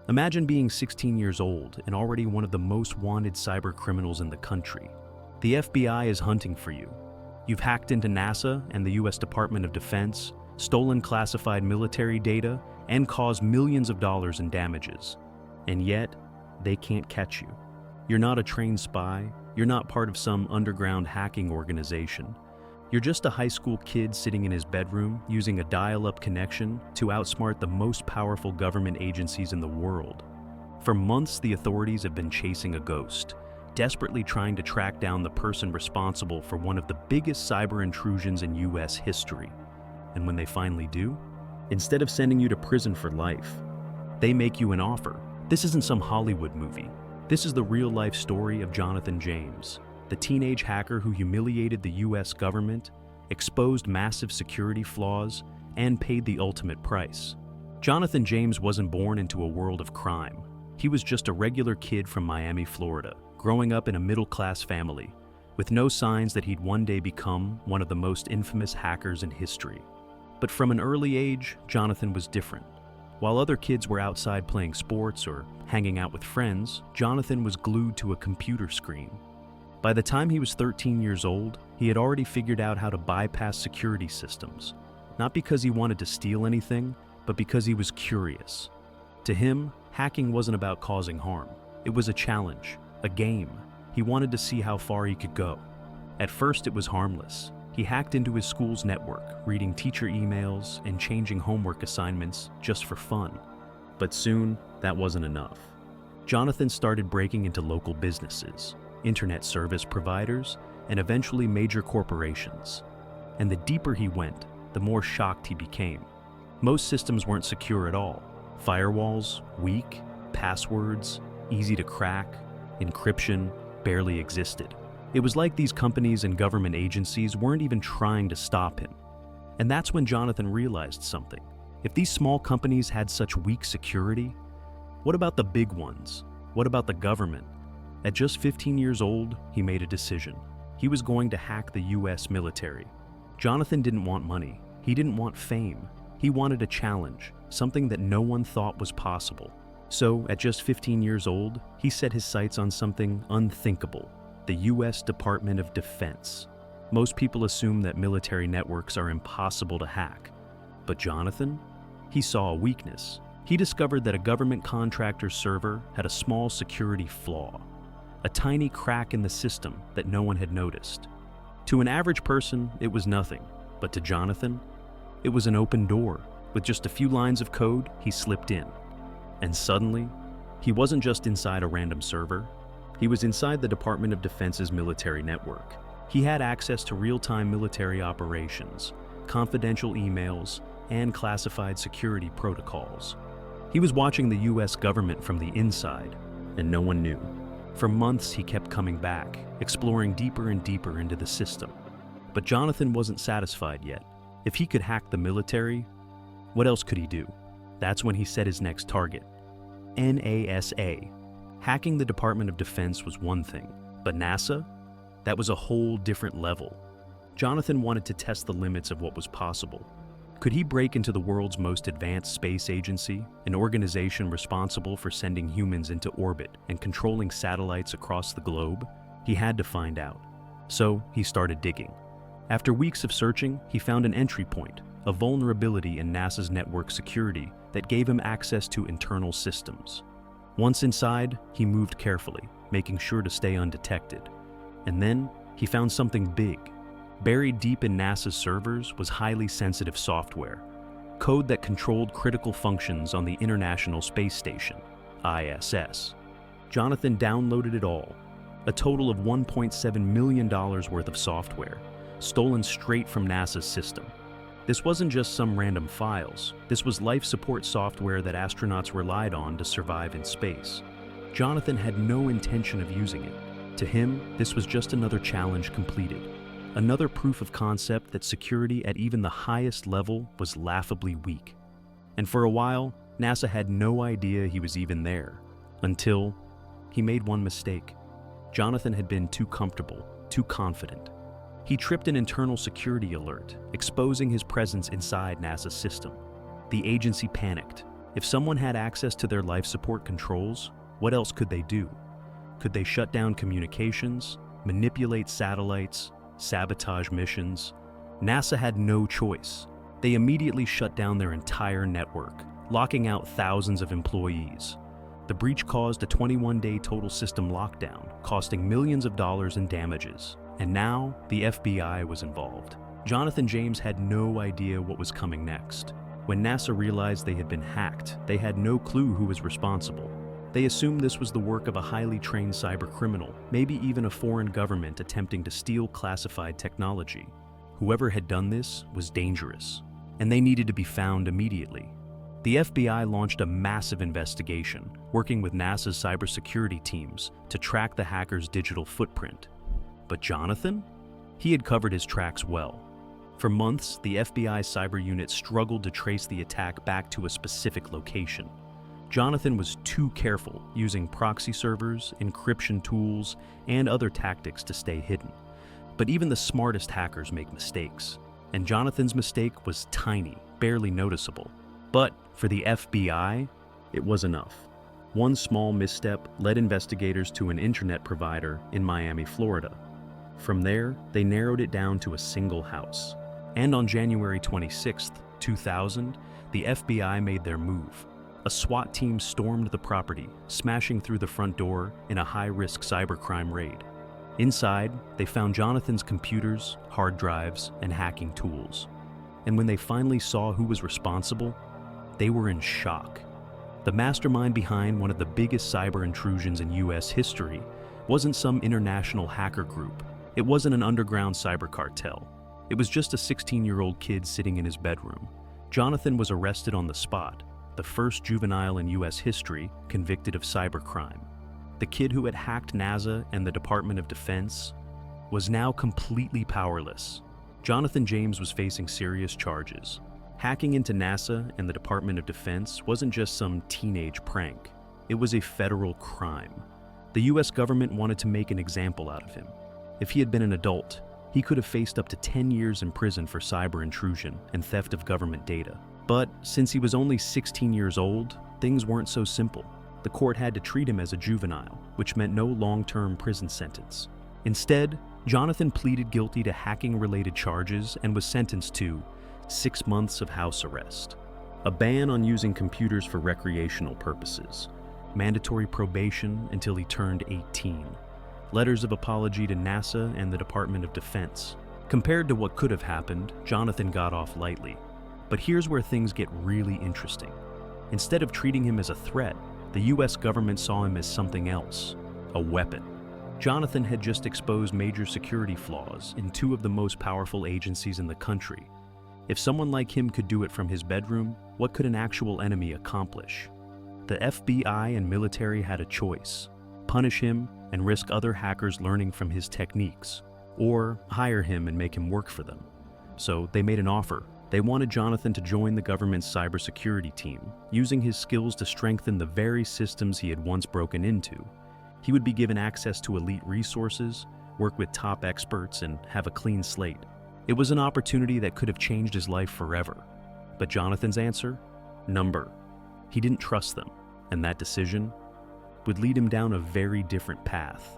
Imagine being 16 years old and already one of the most wanted cyber criminals in the country. The FBI is hunting for you. You've hacked into NASA and the US Department of Defense, stolen classified military data, and caused millions of dollars in damages. And yet, they can't catch you. You're not a trained spy. You're not part of some underground hacking organization. You're just a high school kid sitting in his bedroom using a dial-up connection to outsmart the most powerful government agencies in the world. For months, the authorities have been chasing a ghost, desperately trying to track down the person responsible for one of the biggest cyber intrusions in US history. And when they finally do, instead of sending you to prison for life, they make you an offer. This isn't some Hollywood movie. This is the real-life story of Jonathan James, the teenage hacker who humiliated the US government, exposed massive security flaws, and paid the ultimate price. Jonathan James wasn't born into a world of crime. He was just a regular kid from Miami, Florida, growing up in a middle-class family, with no signs that he'd one day become one of the most infamous hackers in history. But from an early age, Jonathan was different. While other kids were outside playing sports or hanging out with friends, Jonathan was glued to a computer screen. By the time he was 13 years old, he had already figured out how to bypass security systems, not because he wanted to steal anything, but because he was curious. To him, hacking wasn't about causing harm. It was a challenge, a game. He wanted to see how far he could go. At first, it was harmless. He hacked into his school's network, reading teacher emails and changing homework assignments just for fun. But soon, that wasn't enough. Jonathan started breaking into local businesses, internet service providers, and eventually major corporations. And the deeper he went, the more shocked he became. Most systems weren't secure at all. Firewalls, weak, passwords, easy to crack, encryption barely existed. It was like these companies and government agencies weren't even trying to stop him. And that's when Jonathan realized something. If these small companies had such weak security, what about the big ones? What about the government? At just 15 years old, he made a decision. He was going to hack the US military. Jonathan didn't want money. He didn't want fame. He wanted a challenge, something that no one thought was possible. So, at just 15 years old, he set his sights on something unthinkable: the US Department of Defense. Most people assume that military networks are impossible to hack. But Jonathan? He saw a weakness. He discovered that a government contractor's server had a small security flaw, a tiny crack in the system that no one had noticed. To an average person, it was nothing, but to Jonathan, it was an open door. With just a few lines of code, he slipped in. And suddenly, he wasn't just inside a random server. He was inside the Department of Defense's military network. He had access to real-time military operations, confidential emails, and classified security protocols. He was watching the US government from the inside, and no one knew. For months, he kept coming back, exploring deeper and deeper into the system. But Jonathan wasn't satisfied yet. If he could hack the military, what else could he do? That's when he set his next target: NASA. Hacking the Department of Defense was one thing, but NASA? That was a whole different level. Jonathan wanted to test the limits of what was possible. Could he break into the world's most advanced space agency, an organization responsible for sending humans into orbit and controlling satellites across the globe? He had to find out. So he started digging. After weeks of searching, he found an entry point, a vulnerability in NASA's network security that gave him access to internal systems. Once inside, he moved carefully, making sure to stay undetected. And then, he found something big. Buried deep in NASA's servers was highly sensitive software, code that controlled critical functions on the International Space Station, ISS. Jonathan downloaded it all, a total of $1.7 million worth of software, stolen straight from NASA's system. This wasn't just some random files. This was life support software that astronauts relied on to survive in space. Jonathan had no intention of using it. To him, this was just another challenge completed. Another proof of concept that security at even the highest level was laughably weak. And for a while, NASA had no idea he was even there, until he made one mistake. Jonathan had been too comfortable, too confident. He tripped an internal security alert, exposing his presence inside NASA's system. The agency panicked. If someone had access to their life support controls, what else could they do? Could they shut down communications, manipulate satellites, sabotage missions? NASA had no choice. They immediately shut down their entire network, locking out thousands of employees. The breach caused a 21-day total system lockdown, costing millions of dollars in damages. And now, the FBI was involved. Jonathan James had no idea what was coming next. When NASA realized they had been hacked, they had no clue who was responsible. They assumed this was the work of a highly trained cybercriminal, maybe even a foreign government attempting to steal classified technology. Whoever had done this was dangerous, and they needed to be found immediately. The FBI launched a massive investigation, working with NASA's cybersecurity teams to track the hackers' digital footprint. But Jonathan? He had covered his tracks well. For months, the FBI cyber unit struggled to trace the attack back to a specific location. Jonathan was too careful, using proxy servers, encryption tools, and other tactics to stay hidden. But even the smartest hackers make mistakes, and Jonathan's mistake was tiny, barely noticeable. But for the FBI, it was enough. One small misstep led investigators to an internet provider in Miami, Florida. From there, they narrowed it down to a single house. And on January 26, 2000, the FBI made their move. A SWAT team stormed the property, smashing through the front door in a high-risk cybercrime raid. Inside, they found Jonathan's computers, hard drives, and hacking tools. And when they finally saw who was responsible, they were in shock. The mastermind behind one of the biggest cyber intrusions in US history wasn't some international hacker group. It wasn't an underground cyber cartel. It was just a 16-year-old kid sitting in his bedroom. Jonathan was arrested on the spot, the first juvenile in US history convicted of cybercrime. The kid who had hacked NASA and the Department of Defense was now completely powerless. Jonathan James was facing serious charges. Hacking into NASA and the Department of Defense wasn't just some teenage prank. It was a federal crime. The US government wanted to make an example out of him. If he had been an adult, he could have faced up to 10 years in prison for cyber intrusion and theft of government data. But since he was only 16 years old, things weren't so simple. The court had to treat him as a juvenile, which meant no long-term prison sentence. Instead, Jonathan pleaded guilty to hacking-related charges and was sentenced to 6 months of house arrest, a ban on using computers for recreational purposes, mandatory probation until he turned 18, letters of apology to NASA and the Department of Defense. Compared to what could have happened, Jonathan got off lightly. But here's where things get really interesting. Instead of treating him as a threat, the US government saw him as something else, a weapon. Jonathan had just exposed major security flaws in two of the most powerful agencies in the country. If someone like him could do it from his bedroom, what could an actual enemy accomplish? The FBI and military had a choice: punish him and risk other hackers learning from his techniques, or hire him and make him work for them. So they made an offer. They wanted Jonathan to join the government's cybersecurity team, using his skills to strengthen the very systems he had once broken into. He would be given access to elite resources, work with top experts, and have a clean slate. It was an opportunity that could have changed his life forever. But Jonathan's answer? Number. He didn't trust them, and that decision would lead him down a very different path.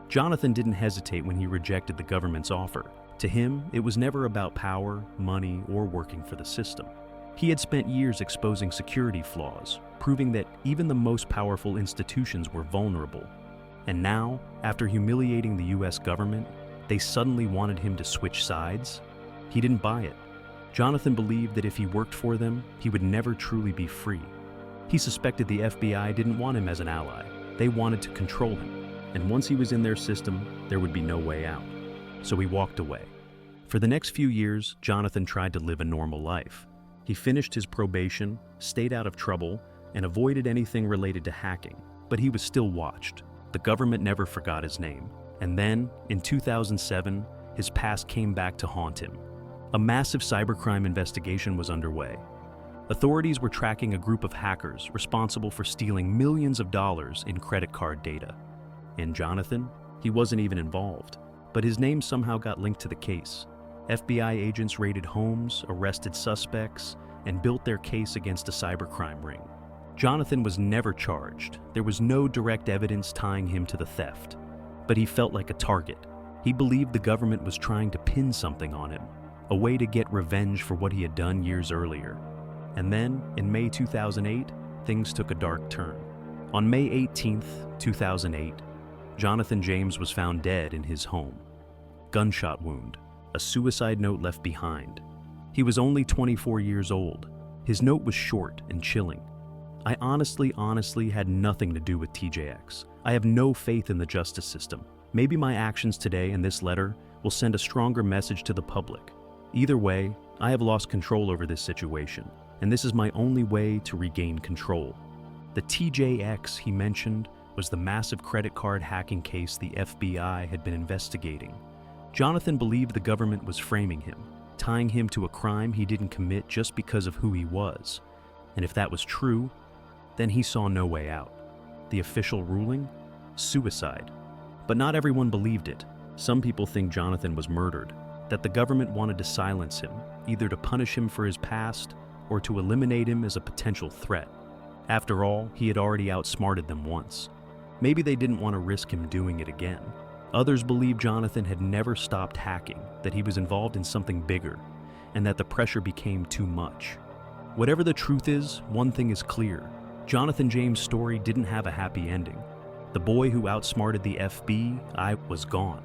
Jonathan didn't hesitate when he rejected the government's offer. To him, it was never about power, money, or working for the system. He had spent years exposing security flaws, proving that even the most powerful institutions were vulnerable. And now, after humiliating the US government, they suddenly wanted him to switch sides? He didn't buy it. Jonathan believed that if he worked for them, he would never truly be free. He suspected the FBI didn't want him as an ally. They wanted to control him. And once he was in their system, there would be no way out. So he walked away. For the next few years, Jonathan tried to live a normal life. He finished his probation, stayed out of trouble, and avoided anything related to hacking. But he was still watched. The government never forgot his name. And then, in 2007, his past came back to haunt him. A massive cybercrime investigation was underway. Authorities were tracking a group of hackers responsible for stealing millions of dollars in credit card data. And Jonathan? He wasn't even involved. But his name somehow got linked to the case. FBI agents raided homes, arrested suspects, and built their case against a cybercrime ring. Jonathan was never charged. There was no direct evidence tying him to the theft. But he felt like a target. He believed the government was trying to pin something on him, a way to get revenge for what he had done years earlier. And then, in May 2008, things took a dark turn. On May 18, 2008, Jonathan James was found dead in his home. Gunshot wound, a suicide note left behind. He was only 24 years old. His note was short and chilling. I honestly had nothing to do with TJX. I have no faith in the justice system. Maybe my actions today in this letter will send a stronger message to the public. Either way, I have lost control over this situation, and this is my only way to regain control. The TJX he mentioned was the massive credit card hacking case the FBI had been investigating. Jonathan believed the government was framing him, tying him to a crime he didn't commit just because of who he was. And if that was true, then he saw no way out. The official ruling? Suicide. But not everyone believed it. Some people think Jonathan was murdered, that the government wanted to silence him, either to punish him for his past or to eliminate him as a potential threat. After all, he had already outsmarted them once. Maybe they didn't want to risk him doing it again. Others believe Jonathan had never stopped hacking, that he was involved in something bigger, and that the pressure became too much. Whatever the truth is, one thing is clear. Jonathan James' story didn't have a happy ending. The boy who outsmarted the FBI was gone.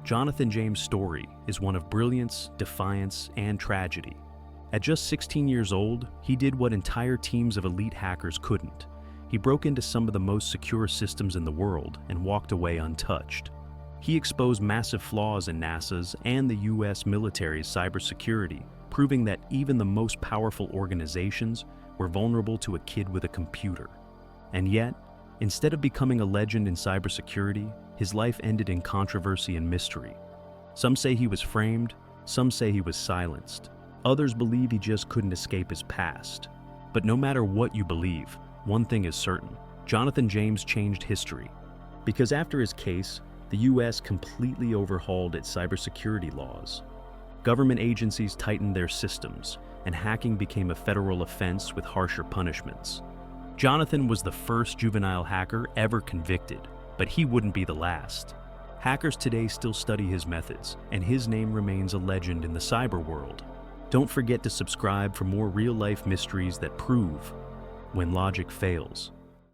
Jonathan James' story is one of brilliance, defiance, and tragedy. At just 16 years old, he did what entire teams of elite hackers couldn't. He broke into some of the most secure systems in the world and walked away untouched. He exposed massive flaws in NASA's and the US military's cybersecurity, proving that even the most powerful organizations were vulnerable to a kid with a computer. And yet, instead of becoming a legend in cybersecurity, his life ended in controversy and mystery. Some say he was framed, some say he was silenced. Others believe he just couldn't escape his past. But no matter what you believe, one thing is certain: Jonathan James changed history. Because after his case, the US completely overhauled its cybersecurity laws. Government agencies tightened their systems, and hacking became a federal offense with harsher punishments. Jonathan was the first juvenile hacker ever convicted, but he wouldn't be the last. Hackers today still study his methods, and his name remains a legend in the cyber world. Don't forget to subscribe for more real-life mysteries that prove when logic fails.